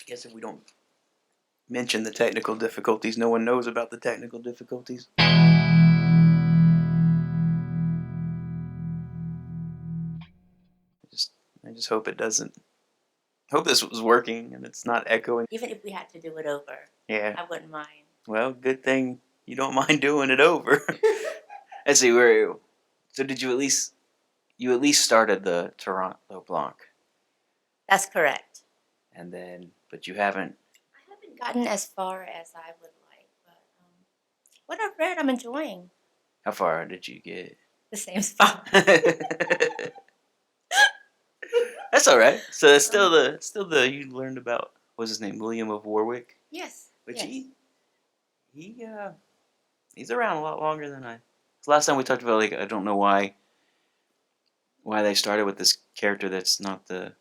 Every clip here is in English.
guess if we don't mention the technical difficulties, no one knows about the technical difficulties. I just hope it doesn't. Hope this was working and it's not echoing. Even if we had to do it over, Yeah. I wouldn't mind. Well, good thing you don't mind doing it over. Let's see, so did you at least started the Toronto Blanc? That's correct. And then, but you haven't. I haven't gotten as far as I would like, but what I've read, I'm enjoying. How far did you get? The same spot. That's all right. So it's still the you learned about, what's his name, William of Warwick. Yes. But yes. He's around a lot longer than I. Last time we talked about, like, I don't know why they started with this character that's not the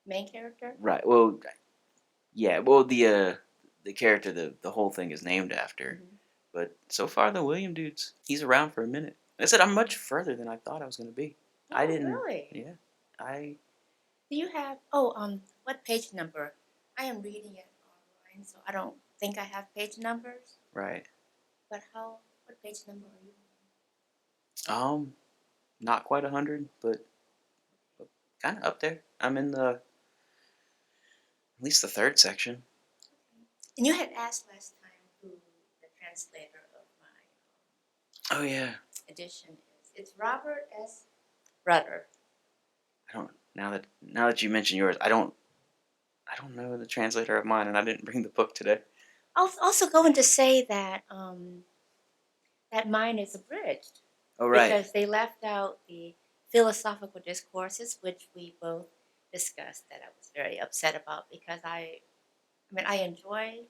main character. Right. Well, yeah. Well, the character the whole thing is named after. Mm-hmm. But so far, the William dude's he's around for a minute. Like I said, I'm much further than I thought I was going to be. Oh, I didn't. Really? Yeah. Do you have? What page number? I am reading it online, so I don't think I have page numbers. Right. But what page number are you on? Not quite 100, but kind of up there. I'm in at least the third section. And you had asked last time who the translator of my edition is. It's Robert S. Rutter. I don't now that you mention yours, I don't know the translator of mine, and I didn't bring the book today. I was also going to say that that mine is abridged. Oh, right. Because they left out the philosophical discourses, which we both discussed, that I was very upset about, because I enjoy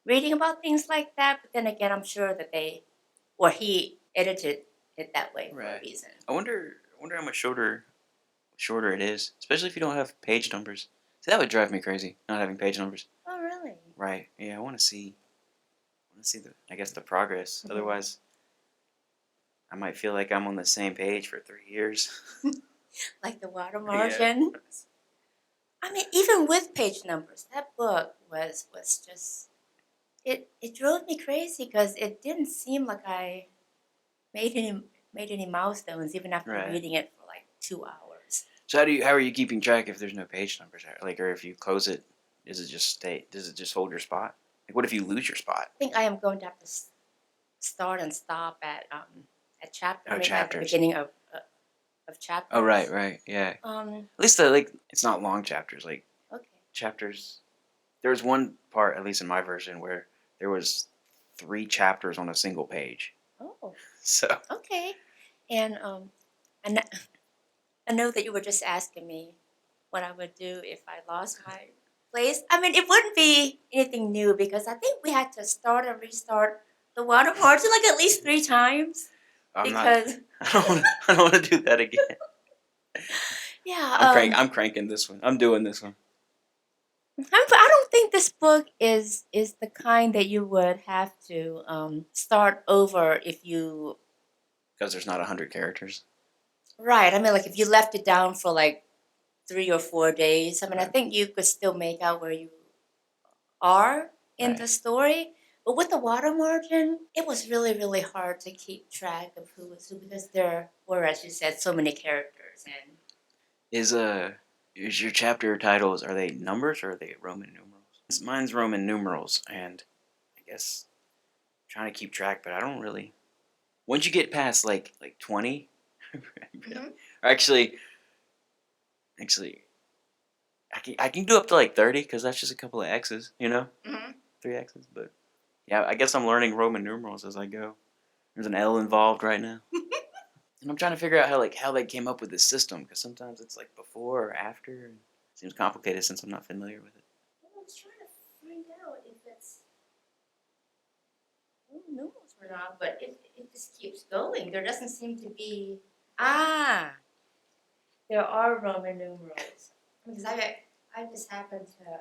reading about things like that, but then again, I'm sure that he edited it that way for a reason. I wonder how much shorter it is, especially if you don't have page numbers. See, that would drive me crazy, not having page numbers. Oh, really? Right. Yeah, I want to see the progress. Mm-hmm. Otherwise, I might feel like I'm on the same page for 3 years. Like the water margin. Yeah. Even with page numbers, that book was just it drove me crazy because it didn't seem like I made any milestones even after reading it for like 2 hours. So how are you keeping track if there's no page numbers? Like, or if you close it, does it just hold your spot? Like, what if you lose your spot? I think I am going to have to start and stop at chapter. Chapters. At the beginning of chapters. Oh, right, yeah. At least it's not long chapters. Like, chapters. There was one part, at least in my version, where there was 3 chapters on a single page. Oh. So. Okay, and I know that you were just asking me what I would do if I lost my place. It wouldn't be anything new because I think we had to start and restart the water margin like at least 3 times. I don't want to do that again. Yeah. I'm cranking this one. I'm doing this one. I don't think this book is the kind that you would have to start over if you. Because there's not 100 characters. Right. Like if you left it down for like 3 or 4 days. I think you could still make out where you are in the story. But with the water margin, it was really, really hard to keep track of who was who because there were, as you said, so many characters. And is your chapter titles, are they numbers or are they Roman numerals? Mine's Roman numerals, and I guess I'm trying to keep track, but I don't really. Once you get past like 20, mm-hmm. Or actually, I can do up to like 30 because that's just a couple of X's, mm-hmm. 3 X's, but yeah, I guess I'm learning Roman numerals as I go. There's an L involved right now. And I'm trying to figure out how they came up with this system, because sometimes it's like before or after. And it seems complicated since I'm not familiar with it. I was trying to find out if it's numerals or not, but it just keeps going. There doesn't seem to be. There are Roman numerals. Because I just happened to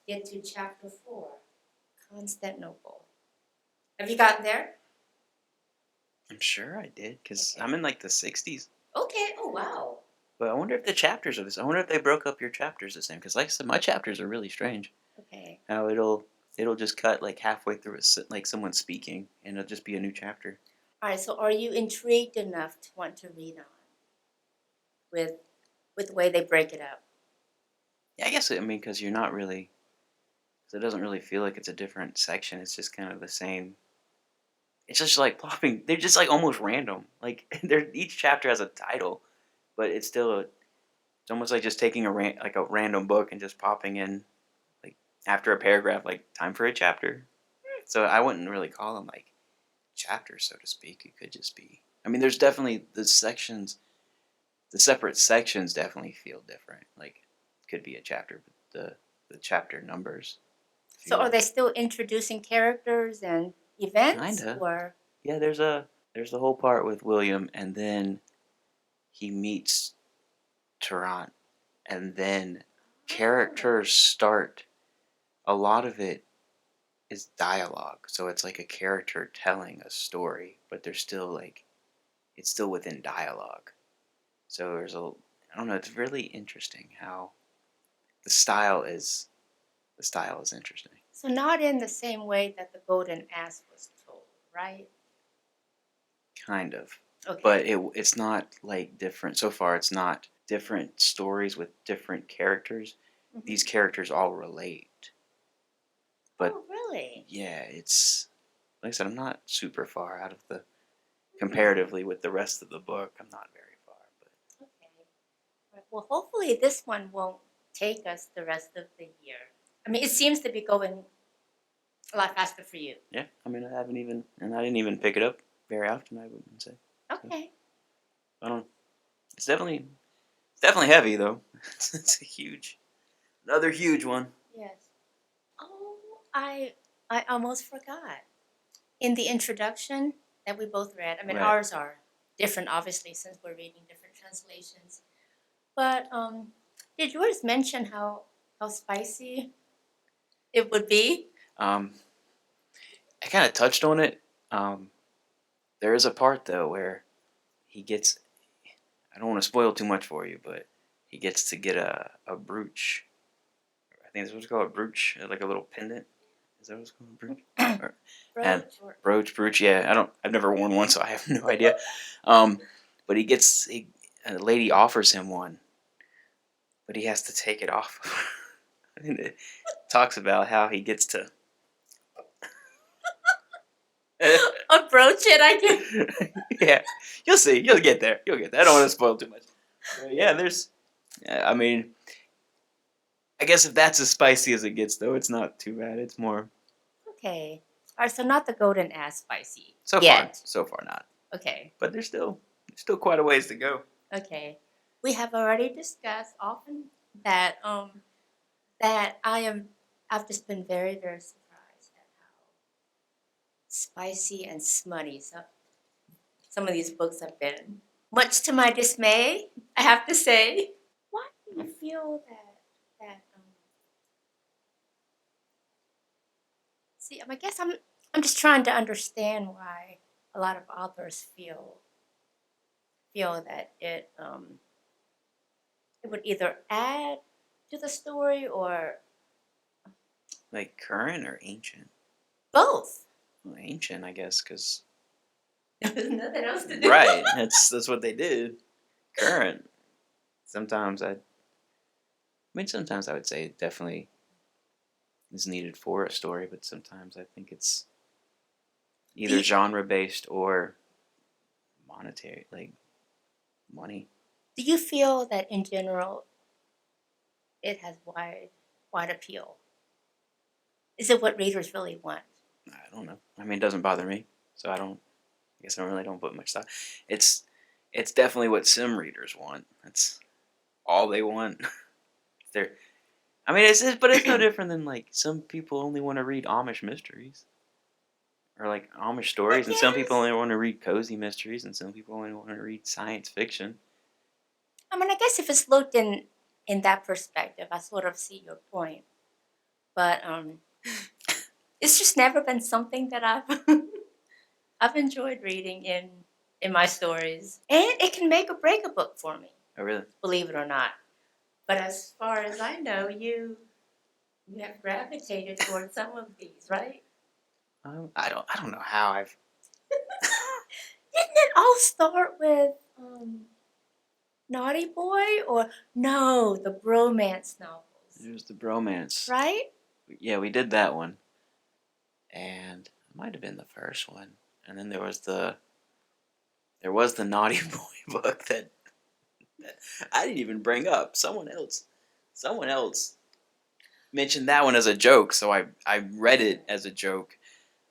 get to chapter 4, Constantinople. Have you gotten there? I'm sure I did, because I'm in like the 60s. Okay. Oh, wow. But I wonder if the chapters are this. I wonder if they broke up your chapters the same. Because like I said, my chapters are really strange. Okay. How it'll just cut like halfway through like someone speaking, and it'll just be a new chapter. All right. So, are you intrigued enough to want to read on with the way they break it up? Yeah, I guess I mean because you're not really. Cause it doesn't really feel like it's a different section. It's just kind of the same. It's just like plopping. They're just like almost random. Like each chapter has a title, but it's still it's almost like just taking like a random book and just popping in like after a paragraph, like time for a chapter. So I wouldn't really call them like chapters, so to speak. It could just be. I mean, there's definitely the sections. The separate sections definitely feel different. Like it could be a chapter, but the chapter numbers. So, are Feel they still introducing characters and events, kinda. or Yeah, there's the whole part with William, and then he meets Tarrant, and then characters start. A lot of it is dialogue, so it's like a character telling a story, but they're still like it's still within dialogue. So I don't know. It's really interesting how the style is the style is interesting. so not in the same way that the Golden Ass was told, right? Kind of. Okay. But it's not like different so far. It's not different stories with different characters. Mhm. These characters all relate. But Oh, really? yeah, it's like I said, I'm not super far out of the comparatively with the rest of the book. I'm not very far, but Okay. Right. Well, hopefully this one won't take us the rest of the year. I mean, it seems to be going a lot faster for you. yeah, I mean, I didn't even pick it up very often. I wouldn't say. Okay. I don't. It's definitely heavy though. It's a another huge one. Yes. Oh, I almost forgot. In the introduction that we both read, I mean, Right. ours are different, obviously, since we're reading different translations. But did yours mention how spicy it would be? Um, I kind of touched on it. There is a part though where he gets. I don't want to spoil too much for you, but he gets to get a brooch. I think that's what it's called, a brooch, like a little pendant. Is that what it's called, a brooch? And brooch. Yeah, I've never worn one, so I have no idea. But a lady offers him one, but he has to take it off. And it talks about how he gets to. Approach it, I can. Yeah, you'll see. You'll get there. You'll get there. I don't want to spoil too much. But yeah, I mean, I guess if that's as spicy as it gets, though, it's not too bad. It's more. Okay. All right, so not the golden ass spicy. So far not. Okay. But there's still quite a ways to go. Okay. We have already discussed often that I've just been very, very surprised at how spicy and smutty some of these books have been. Much to my dismay, I have to say. Why do you feel that see, I guess I'm just trying to understand why a lot of authors feel that it would either add to the story or Like current or ancient? both. Well, ancient, I guess, because There's nothing else to do. right. That's what they did. Current. Sometimes sometimes I would say it definitely is needed for a story, but sometimes I think it's either genre based or monetary, like money. Do you feel that in general it has wide appeal? Is it what readers really want? I don't know. I mean, it doesn't bother me, so I guess I really don't put much thought. It's it's definitely what sim readers want. That's all they want. They're, I mean, but it's no different than like some people only want to read Amish mysteries or like Amish stories, and some people only want to read cozy mysteries, and some people only want to read science fiction. I mean, I guess if it's looked in that perspective, I sort of see your point. But it's just never been something that I've enjoyed reading in my stories, and it can make or break a book for me. Oh, really? believe it or not. But as far as I know, you have gravitated towards some of these, right? I don't know how I've. Didn't it all start with Naughty Boy or no, the bromance novels, It was the bromance. right? Yeah, we did that one, and it might have been the first one, and then there was the Naughty Boy book that I didn't even bring up. Someone else mentioned that one as a joke, so I read it as a joke,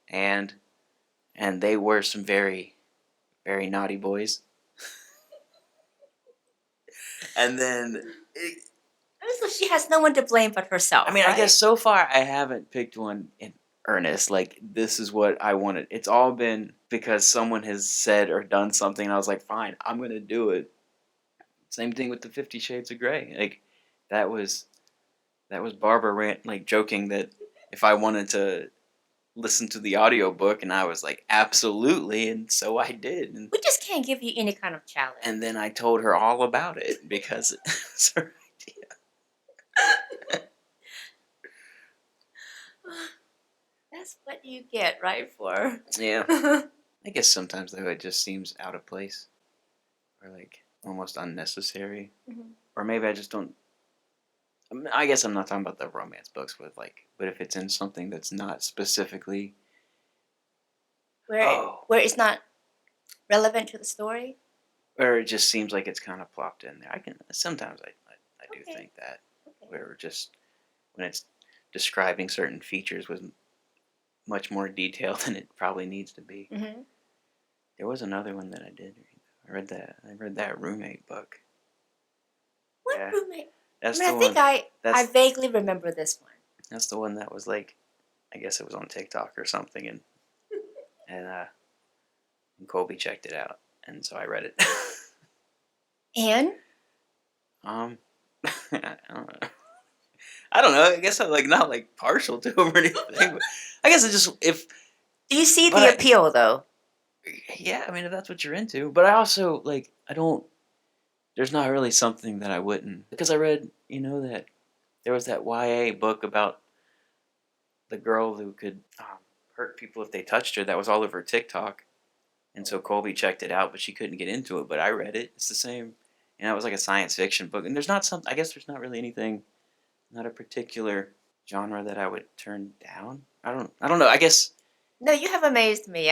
and they were some very very naughty boys. And then So she has no one to blame but herself. I mean, right? I guess so far I haven't picked one in earnest. Like, this is what I wanted. It's all been because someone has said or done something, and I was like, fine, I'm going to do it. Same thing with the 50 Shades of Grey. Like, that was Barbara like joking that if I wanted to listen to the audiobook, and I was like, absolutely, and so I did. And, We just can't give you any kind of challenge. and then I told her all about it because it was her idea. That's what you get, right? For Yeah. I guess sometimes though it just seems out of place or like almost unnecessary. Mhm. Or maybe I just don't. I guess I'm not talking about the romance books with like, but if it's in something that's not specifically. where it's not relevant to the story. Or it just seems like it's kind of plopped in there. Sometimes I do Okay. think that Okay. where just when it's describing certain features with much more detail than it probably needs to be. Mm-hmm. There was another one that I did read. I read that roommate book. What Yeah. roommate? That's I the think one. I vaguely remember this one. That's the one that was like, I guess it was on TikTok or something, and and Colby checked it out, and so I read it. And I don't know. I don't know. I guess I'm like not like partial to him or anything. But I guess it just if do you see but the appeal though? yeah, I mean if that's what you're into. But I also like I don't. There's not really something that I wouldn't because I read that there was that YA book about the girl who could hurt people if they touched her. That was all over TikTok. And so Colby checked it out, but she couldn't get into it. But I read it. It's the same. It was like a science fiction book. And there's not some. I guess there's not really anything, not a particular genre that I would turn down. I don't know. I guess. No, you have amazed me.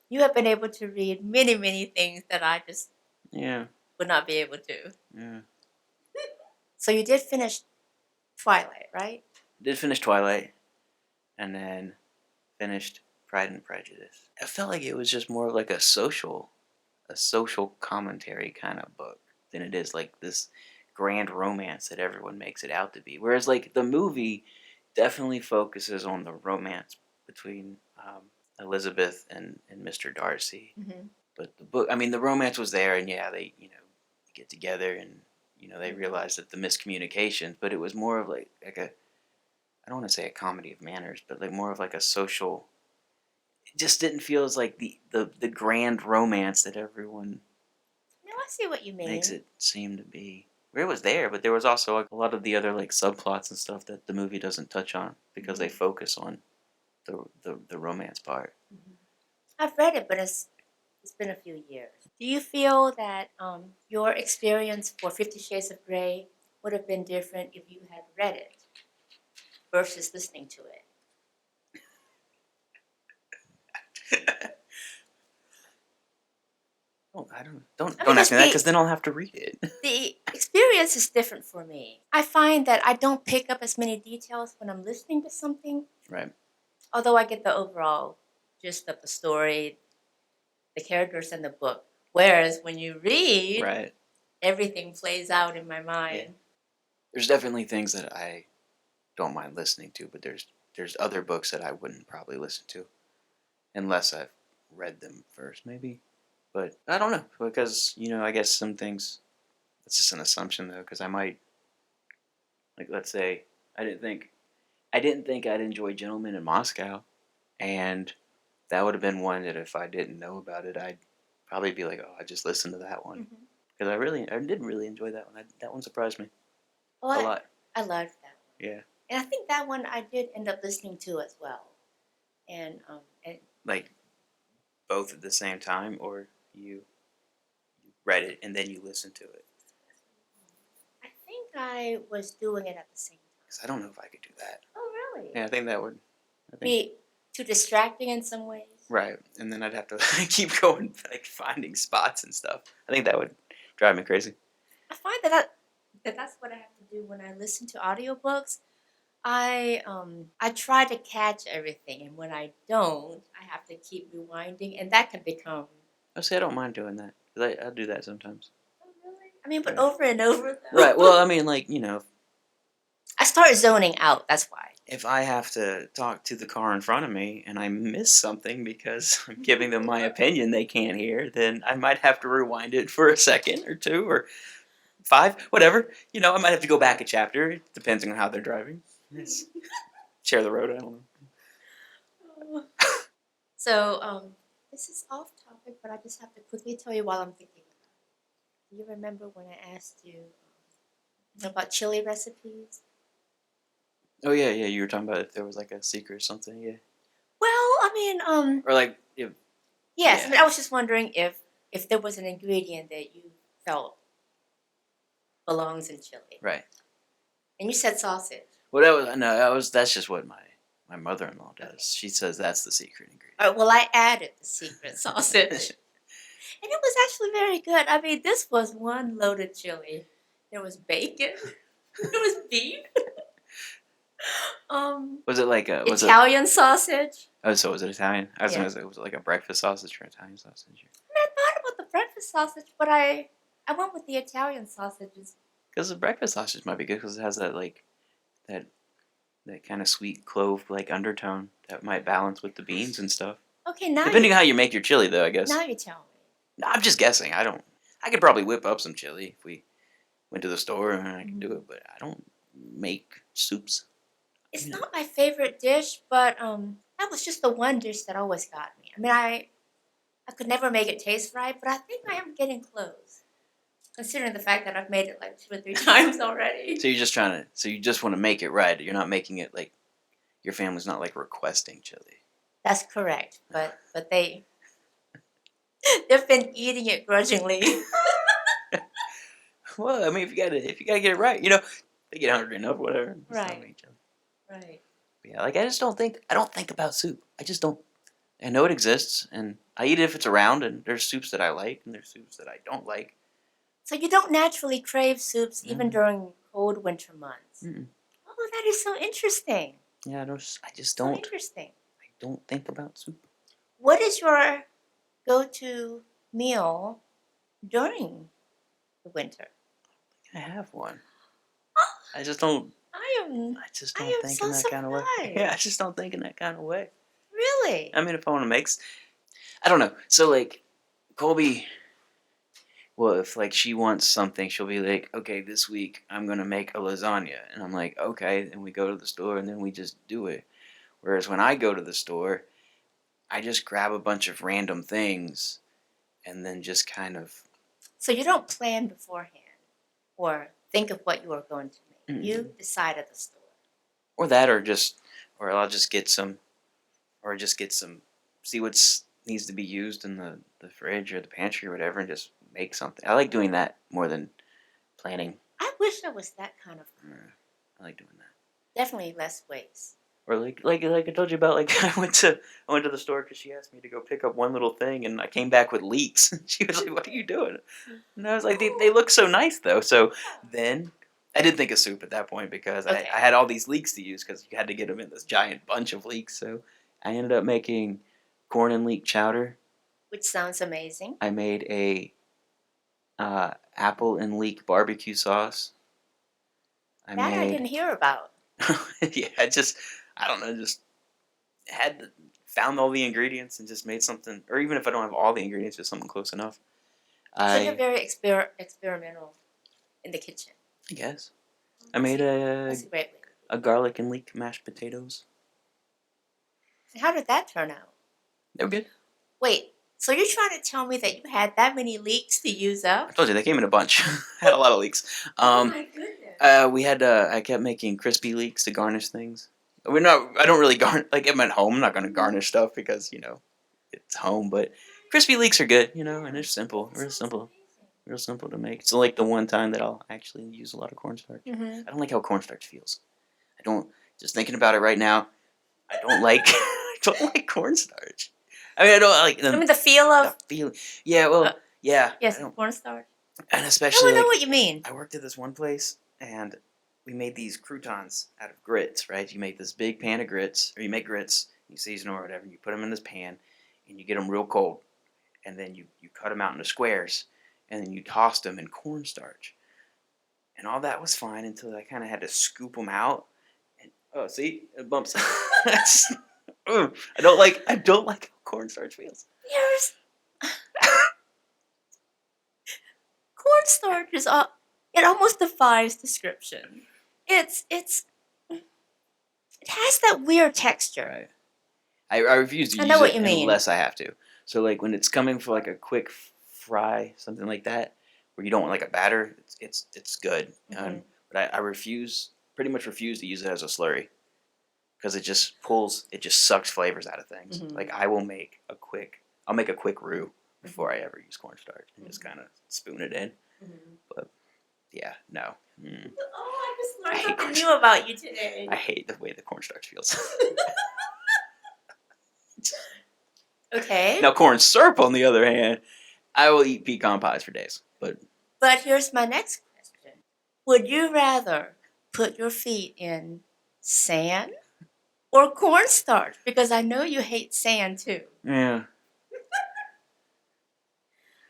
You have been able to read many, many things that I just Yeah. would not be able to. Yeah. So you did finish Twilight, right? Did finish Twilight, and then finished Pride and Prejudice. I felt like it was just more like a social commentary kind of book than it is like this grand romance that everyone makes it out to be. Whereas like the movie definitely focuses on the romance between Elizabeth and Mr. Darcy. Mm-hmm. But the book, I mean, the romance was there, and yeah, they get together and they realize that the miscommunications, but it was more of like a I don't want to say a comedy of manners, but like more of like a social. It just didn't feel as like the grand romance that everyone No, I see what you mean. makes it seem to be. Where it was there, but there was also like a lot of the other like subplots and stuff that the movie doesn't touch on because they focus on the romance part. Mm-hmm. I've read it, but it's been a few years. Do you feel that your experience for 50 Shades of Grey would have been different if you had read it versus listening to it? Oh, don't ask me that because then I'll have to read it. The experience is different for me. I find that I don't pick up as many details when I'm listening to something. Right. Although I get the overall gist of the story, the characters in the book. Whereas when you read, Right. everything plays out in my mind. Yeah. There's definitely things that I don't mind listening to, but there's other books that I wouldn't probably listen to unless I've read them first, maybe. But I don't know because I guess some things. It's just an assumption though, because I might like let's say I didn't think I'd enjoy Gentlemen in Moscow, and that would have been one that if I didn't know about it, I'd probably be like, oh, I just listened to that one. Mm-hmm. because I did really enjoy that one. That one surprised me a Oh, lot. I loved that one. Yeah, And I think that one I did end up listening to as well. And like both at the same time, or you read it and then you listened to it. I think I was doing it at the same time. Because I don't know if I could do that. Oh, really? Yeah, I think that would. Be too distracting in some ways. Right, and then I'd have to keep going, like finding spots and stuff. I think that would drive me crazy. I find that's what I have to do when I listen to audiobooks. I try to catch everything, and when I don't, I have to keep rewinding, and that can become. I say I don't mind doing that. 'Cause I do that sometimes. Oh, really? I mean, but Right. over and over. Though. Right. Well, I mean, like I start zoning out. That's why. if I have to talk to the car in front of me and I miss something because I'm giving them my opinion they can't hear, then I might have to rewind it for a second or two or 5, whatever. I might have to go back a chapter. It depends on how they're driving. Yes. Share the road. I don't know. So, this is off topic, but I just have to quickly tell you while I'm thinking about it. Do you remember when I asked you about chili recipes? Oh yeah, yeah. You were talking about if there was like a secret or something. Yeah. Well, I mean, Or like if yes. yeah. I mean, I was just wondering if there was an ingredient that you felt belongs in chili, Right. and you said sausage. Well, that's just what my mother-in-law does. She says that's the secret ingredient. Well, I added the secret sausage, and it was actually very good. I mean, this was one loaded chili. There was bacon. There was beef. Was it like a Italian sausage. Oh, so was it Italian? I was Yeah. gonna say, was it like a breakfast sausage or Italian sausage? I mean, I thought about the breakfast sausage, but I went with the Italian sausages. Because the breakfast sausage might be good because it has that like that that kind of sweet clove like undertone that might balance with the beans and stuff. Okay, now Depending on how you make your chili, though, I guess. now you tell me. No, I'm just guessing. I don't. I could probably whip up some chili if we went to the store and I could do it, but I don't make soups. It's not my favorite dish, but that was just the one dish that always got me. I mean, I could never make it taste right, but I think I am getting close, considering the fact that I've made it like 2 or 3 times already. So you're just trying to. So you just want to make it right. You're not making it like your family's not like requesting chili. That's correct, but they've been eating it grudgingly. Well, I mean, if you gotta get it right, they get hungry enough, whatever. Right. Right. Yeah, like I don't think about soup. I just don't. I know it exists, and I eat it if it's around. And there's soups that I like, and there's soups that I don't like. So you don't naturally crave soups even Mm. during cold winter months. Mm-mm. Oh, that is so interesting. Yeah, I just So don't. interesting. I don't think about soup. What is your go-to meal during the winter? I have one. I just don't. I am think so in that kind of way. surprised. Yeah, I just don't think in that kind of way. Really? I mean, if I want to make, I don't know. So like, Colby. Well, if like she wants something, she'll be like, "Okay, this week I'm gonna make a lasagna," and I'm like, "Okay," and we go to the store and then we just do it. Whereas when I go to the store, I just grab a bunch of random things, and then just kind of. So you don't plan beforehand or think of what you are going to make. Mm. You decide at the store. Or that, or I'll just get some, see what's needs to be used in the fridge or the pantry or whatever, and just make something. I like doing that more than planning. I wish I was that kind of girl. I like doing that. Definitely less waste. Or like I told you about, like I went to the store because she asked me to go pick up one little thing, and I came back with leeks. She was like, "What are you doing?" And I was like, "They look so nice though." So then I did think of soup at that point because Okay. I had all these leeks to use because you had to get them in this giant bunch of leeks. So I ended up making corn and leek chowder. Which sounds amazing. I made a apple and leek barbecue sauce. I didn't hear about. Yeah, I don't know, just found all the ingredients and just made something, or even if I don't have all the ingredients, just something close enough. So you're very experimental in the kitchen. I guess I made That's a great way. a garlic and leek mashed potatoes. And how did that turn out? They were good. Wait, So you're trying to tell me that you had that many leeks to use I up? told you they came in a bunch. Had a lot of leeks. Oh my goodness. We had. I kept making crispy leeks to garnish things. We're not. I don't really garnish. Like I'm at home. I'm not going to garnish stuff because it's home. But crispy leeks are good. And they're simple. Real simple. Real simple to make. It's like the one time that I'll actually use a lot of cornstarch. Mm-hmm. I don't like how cornstarch feels. I don't. Just thinking about it right now, I don't like. I don't like cornstarch. I mean, I don't like I mean the feel of the feeling. Yeah. Well. Yeah. I yes, don't. cornstarch. And I especially don't know like what you mean. I worked at this one place and we made these croutons out of grits, right? You make this big pan of grits, or you make grits, you season or whatever, you put them in this pan, and you get them real cold, and then you cut them out into squares, and then you toss them in cornstarch, and all that was fine until I kind of had to scoop them out. And oh, see, it bumps. I don't like how cornstarch feels. There's cornstarch is it almost defies description. It has that weird texture. Right. I refuse to I know use what it you mean. unless I have to. So like when it's coming for like a quick fry, something like that, where you don't want like a batter, it's good. Mhm. But I pretty much refuse to use it as a slurry because it just sucks flavors out of things. Mhm. Like I'll make a quick roux before I ever use cornstarch and just kind of spoon it in. Mhm. But yeah, no. Mm. Oh, I just I learned hate something cornstarch. new about you today. I hate the way the cornstarch feels. Okay. Now corn syrup, on the other hand, I will eat pecan pies for days. But here's my next question. Would you rather put your feet in sand or cornstarch? Because I know you hate sand too. Yeah,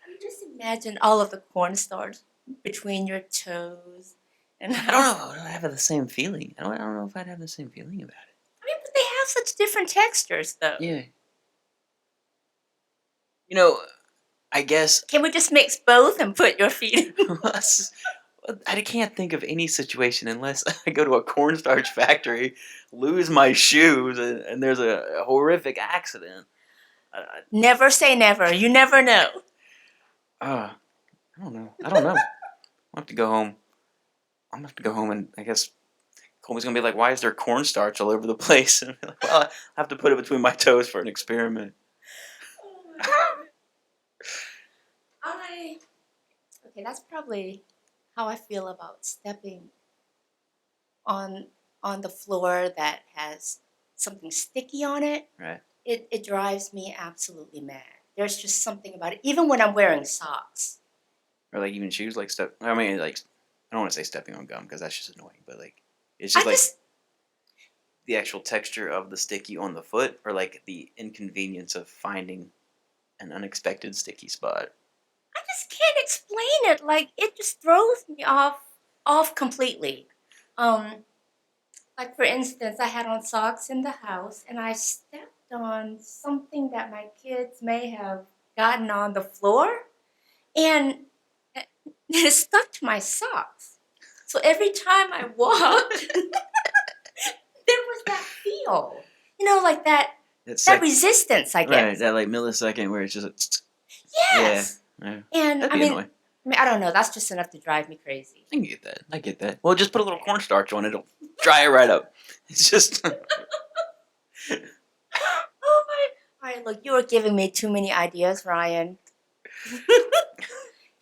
I mean, just imagine all of the cornstarch between your toes. And I don't know. I don't have the same feeling. I don't know if I'd have the same feeling about it. I mean, but they have such different textures, though. Yeah. I guess Can we just mix both and put your feet in? I can't think of any situation unless I go to a cornstarch factory, lose my shoes, and there's a horrific accident. Never say never. You never know. I don't know. I'll have to go home. I'm gonna have to go home, and I guess Colby's gonna be like, "Why is there cornstarch all over the place?" And I'll be like, "Well, I have to put it between my toes for an experiment." Okay, that's probably how I feel about stepping on on the floor that has something sticky on it. Right. It drives me absolutely mad. There's just something about it, even when I'm wearing socks. Or like even shoes, like step. I mean, like I don't want to say stepping on gum because that's just annoying, but like it's I just like just the actual texture of the sticky on the foot, or like the inconvenience of finding an unexpected sticky spot. I just can't explain it. Like it just throws me off completely. Um, like for instance, I had on socks in the house and I stepped on something that my kids may have gotten on the floor and it stuck to my socks. So every time I walked, there was that feel. Like that resistance, I Right, guess. that like millisecond where it's just Yes. yeah. And That'd I be mean, annoying. I don't know. That's just enough to drive me crazy. I can get that. I get that. Well, just put a little cornstarch on it. It'll dry it right up. It's just. Oh my! All right, look, you are giving me too many ideas, Ryan.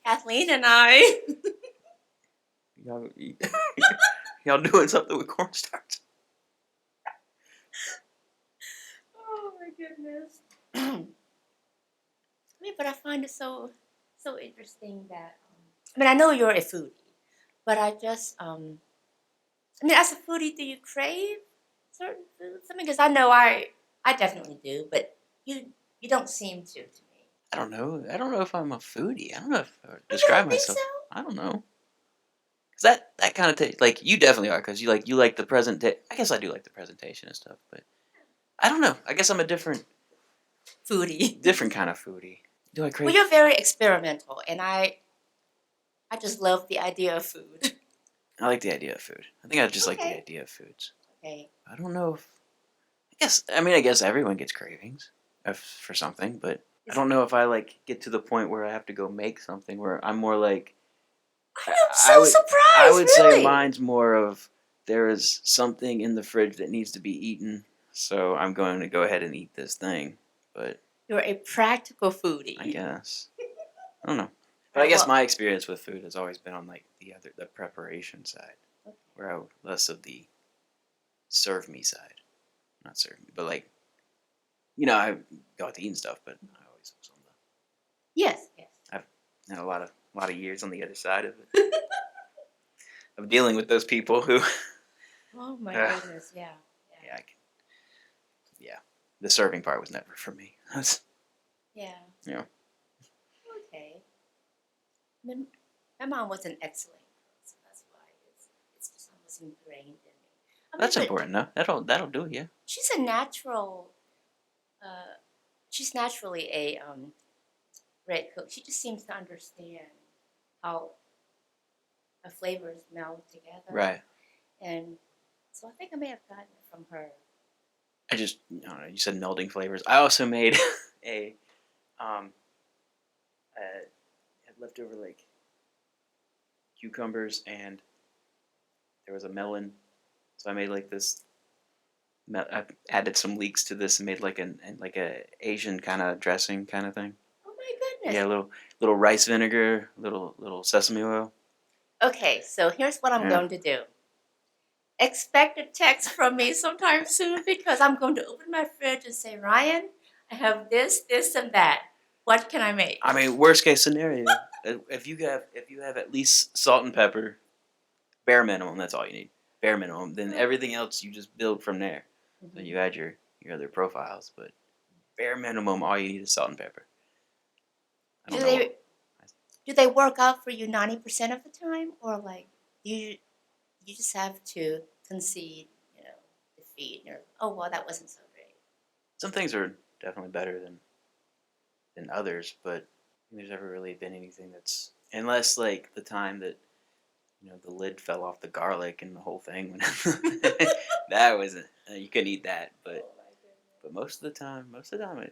Kathleen and I. y'all, y'all doing something with cornstarch? Oh my goodness. I mean, but I find it so interesting that I mean I know you're a foodie, but I just I mean as a foodie, do you crave certain foods? I mean, because I know I definitely do, but you don't seem to me. I don't know. I don't know if I'm a foodie. I don't know if I would You describe don't think myself. so? I don't know. Cause that kind of like you definitely are. Cause you like the present. I guess I do like the presentation and stuff, but I don't know. I guess I'm a different Foodie. kind of foodie. Do I crave? Well, you're very experimental, and I just love the idea of food. I like the idea of food. I think I just like the Okay. idea of foods. Okay. I don't know if. I guess everyone gets cravings for something, but I don't know if I like get to the point where I have to go make something. Where I'm more like I am so surprised. I would really. say mine's more of there is something in the fridge that needs to be eaten, so I'm going to go ahead and eat this thing. But you're a practical foodie. I guess I don't know. But I guess my experience with food has always been on like the preparation side, where I less of the serve me side, not serve me, but like I got to eating stuff, but I always was on the. Yes. I've had a lot of years on the other side of it, of dealing with those people who. Oh my goodness! Yeah. Yeah. The serving part was never for me. Yeah. Yeah. Okay. My mom was an excellent cook, so that's why it's just almost ingrained in me. That's important, though. That'll do it, yeah. She's a natural. She's naturally a great cook. She just seems to understand how the flavors meld together. Right. And so I think I may have gotten it from her. I don't know. You said melding flavors. I also made a had leftover like cucumbers and there was a melon, so I made like this. I added some leeks to this and made like a Asian kind of dressing kind of thing. Oh my goodness! Yeah, little rice vinegar, little sesame oil. Okay, so here's what I'm going to do. Expect a text from me sometime soon because I'm going to open my fridge and say, Ryan, I have this, and that. What can I make? I mean, worst case scenario, if you have at least salt and pepper, bare minimum, that's all you need. Bare minimum. Then everything else you just build from there. So you add your other profiles, but bare minimum, all you need is salt and pepper. Do they work out for you 90% of the time, or like you just have to concede, defeat? Oh well, that wasn't so great. Some things are definitely better than others, but there's never really been anything that's unless like the time that the lid fell off the garlic and the whole thing when that wasn't you couldn't eat that, but most of the time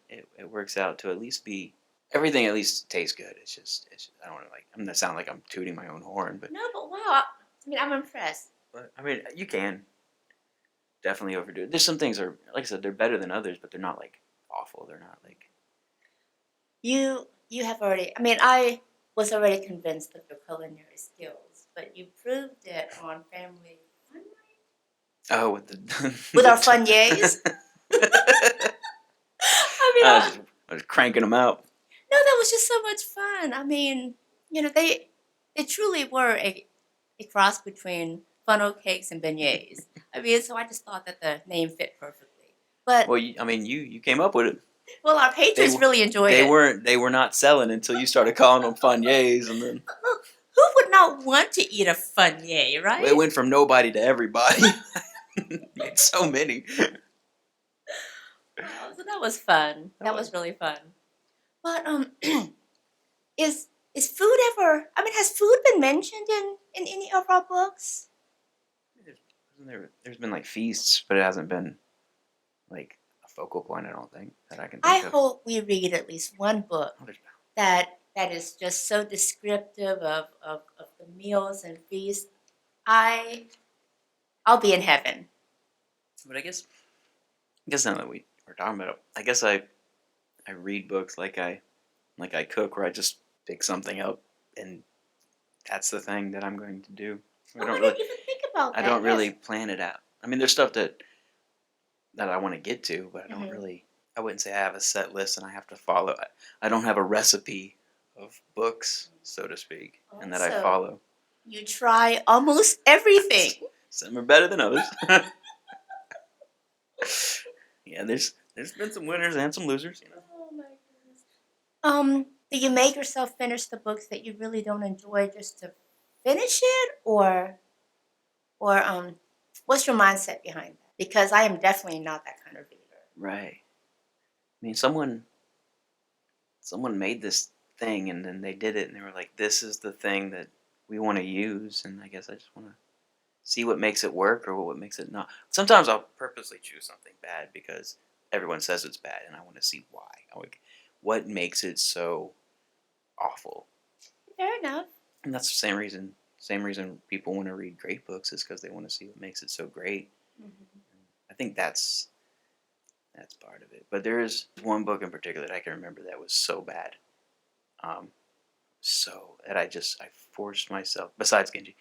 it works out to at least be everything at least tastes good. It's just I don't want to I'm gonna sound like I'm tooting my own horn, but no, but wow, I mean I'm impressed. But I mean you can definitely overdo it. There's some things are like I said they're better than others, but they're not like awful. They're not like you have already. I mean I was already convinced of your culinary skills, but you proved it on Family Fun Night. Oh, with our Funyays. I mean, I was cranking them out. No, that was just so much fun. I mean, they truly were a cross between funnel cakes and beignets. I mean, so I just thought that the name fit perfectly. But well, you came up with it. Well, our patrons really enjoyed it. They were not selling until you started calling them Funyays, and then who would not want to eat a Funyay, right? Well, it went from nobody to everybody. Made so many. Wow, so that was fun. That was really fun. But is food ever? I mean, has food been mentioned in any of our books? There's been like feasts, but it hasn't been like a focal point. I don't think that I can. I hope we read at least one book that is just so descriptive of the meals and feasts. I'll be in heaven. But I guess now that we're talking about it, I guess I read books like I cook, where I just pick something up and that's the thing that I'm going to do. I didn't even think about that. I don't really plan it out. I mean, there's stuff that I want to get to, but I don't really. I wouldn't say I have a set list and I have to follow. I don't have a recipe of books, so to speak, and that I follow. You try almost everything. Some are better than others. Yeah, there's been some winners and some losers. Oh my goodness. Do you make yourself finish the books that you really don't enjoy just to finish it, or what's your mindset behind that? Because I am definitely not that kind of reader. Right. I mean, someone made this thing and then they did it and they were like, "This is the thing that we want to use," and I guess I just want to see what makes it work or what makes it not. Sometimes I'll purposely choose something bad because everyone says it's bad, and I want to see why. what makes it so awful. Fair enough. And that's the same reason people want to read great books is because they want to see what makes it so great. Mm-hmm. I think that's part of it. But there is one book in particular that I can remember that was so bad. So that I forced myself, besides Genji,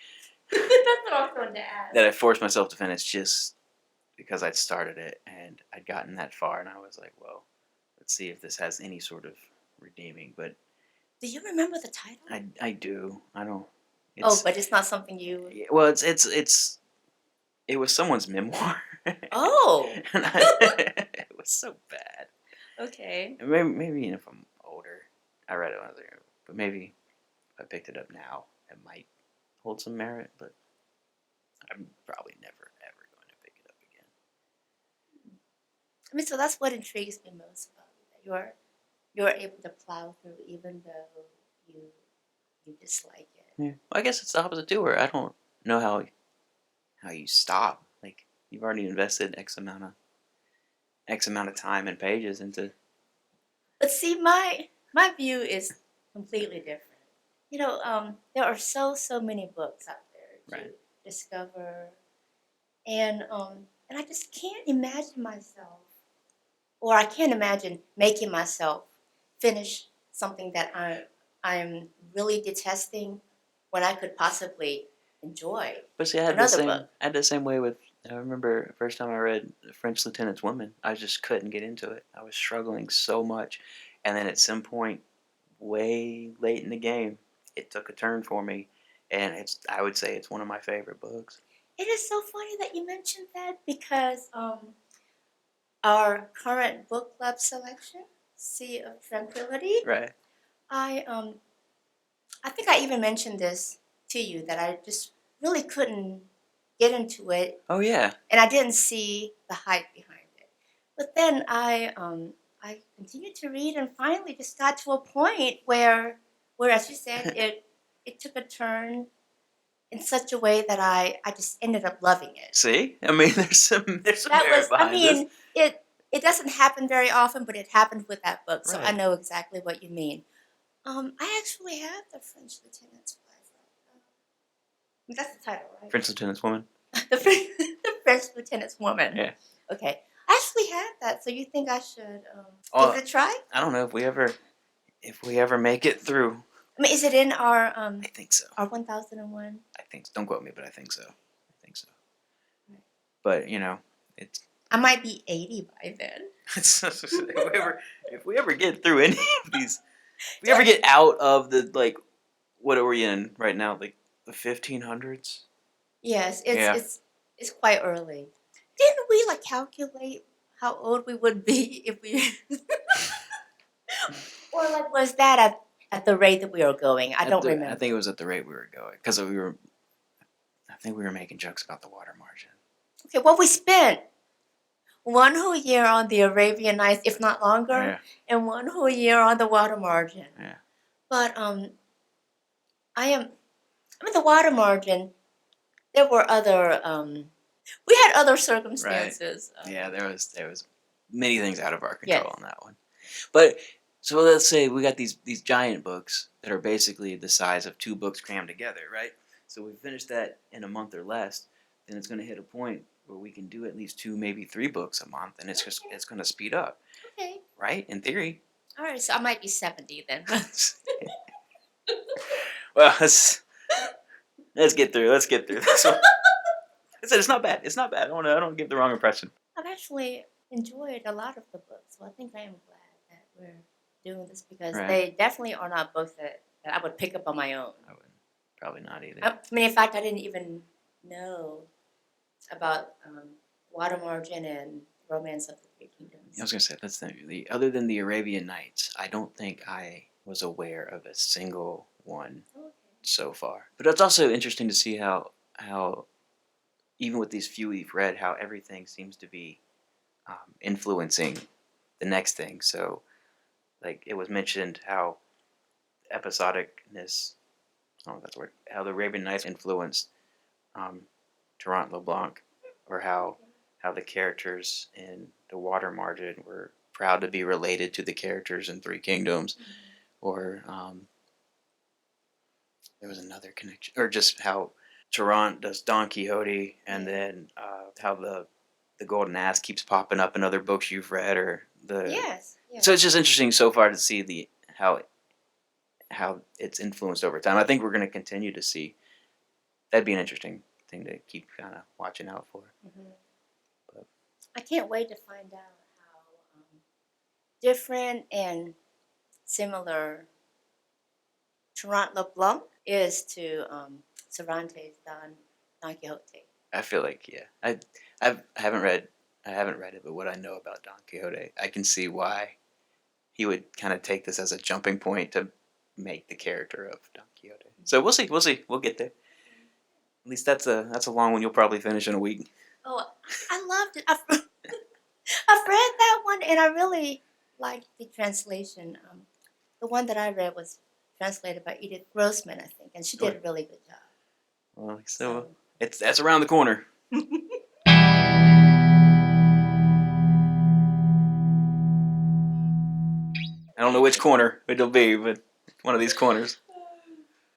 That's what I was going to ask. that I forced myself to finish just because I'd started it and I'd gotten that far and I was like, well, let's see if this has any sort of redeeming. But do you remember the title? I do. I don't. But it's not something you. Well, it was someone's memoir. Oh. It was so bad. Okay. Maybe if I'm older, I read it when I was younger, but maybe if I picked it up now, it might hold some merit. But I'm probably never ever going to pick it up again. I mean, so that's what intrigues me most about it, that you're able to plow through even though you dislike it. Yeah. Well, I guess it's the opposite too. Where I don't know how you stop. Like you've already invested X amount of time and pages into. But see, my view is completely different. There are so many books out there to Right. discover, and I just can't imagine myself, or I can't imagine making myself finish something that I'm really detesting when I could possibly enjoy But see, I another book. had the same way with. I remember the first time I read French Lieutenant's Woman. I just couldn't get into it. I was struggling so much, and then at some point, way late in the game, it took a turn for me, and I would say it's one of my favorite books. It is so funny that you mentioned that because our current book club selection, Sea of Tranquility, Right. I think I even mentioned this to you that I just really couldn't get into it, Oh yeah. and I didn't see the hype behind it. But then I continued to read and finally just got to a point where as you said, it took a turn in such a way that I just ended up loving it. See, I mean, there's some That merit was, I behind mean, it doesn't happen very often, but it happened with that book, so I Right. know exactly what you mean. I actually have the French Lieutenant's Wife. That's the title, right? French Lieutenant's Woman. The French Lieutenant's Woman. Yeah. Okay, I actually have that, so you think I should Oh, give it a try? I don't know if we ever make it through. I mean, is it in our I think so. our 1001? I think. Don't quote me, but I think so. Right. But it's. I might be 80 by then. If we ever get through any of these, if we ever get out of the what are we in right now? Like the 1500s. Yes, Yeah. it's quite early. Didn't we calculate how old we would be if we or was that at the rate that we were going? I don't remember. I think it was at the rate we were going because I think we were making jokes about the water margin. Okay, well, we spent one whole year on the Arabian Nights, if not longer, Yeah. and one whole year on the water margin. Yeah. But I mean, the water margin. There were other. We had other circumstances. Right. Yeah, there was many things out of our control Yes. on that one. But so let's say we got these giant books that are basically the size of 2 books crammed together, right? So we finish that in a month or less, then it's going to hit a point where we can do at least 2, maybe 3 books a month, and it's going to speed up, Okay. right? In theory. All right, so I might be 70 then. Well, let's get through. Let's get through this one. I said it's not bad. It's not bad. I don't give the wrong impression. I've actually enjoyed a lot of the books, so I think I am glad that we're doing this because Right. they definitely are not books that I would pick up on my own. I wouldn't. Probably not either. I mean, in fact, I didn't even know about Water Margin and Romance of the Three Kingdoms. I was gonna say that's other than the Arabian Nights, I don't think I was aware of a single one Okay. so far. But it's also interesting to see how even with these few we've read, how everything seems to be influencing the next thing. So, it was mentioned how episodicness, I don't know if that's the word, how the Arabian Nights influenced Tarrant LeBlanc, or how the characters in the Water Margin were proud to be related to the characters in Three Kingdoms, or there was another connection, or just how Tarrant does Don Quixote, and then how the golden ass keeps popping up in other books you've read, or the Yes. So it's just interesting so far to see how it's influenced over time. I think we're going to continue to see. That'd be an interesting thing to keep kind of watching out for. But I can't wait to find out how different and similar Tarrant LeBlanc is to Cervantes' Don Quixote. I feel like I haven't read it, but what I know about Don Quixote, I can see why he would kind of take this as a jumping point to make the character of Don Quixote. So we'll see. We'll get there. At least that's a long one. You'll probably finish in a week. Oh, I loved it. I've read that one, and I really liked the translation. The one that I read was translated by Edith Grossman, I think, and she did a really good job. Well, so that's around the corner. I don't know which corner it'll be, but one of these corners.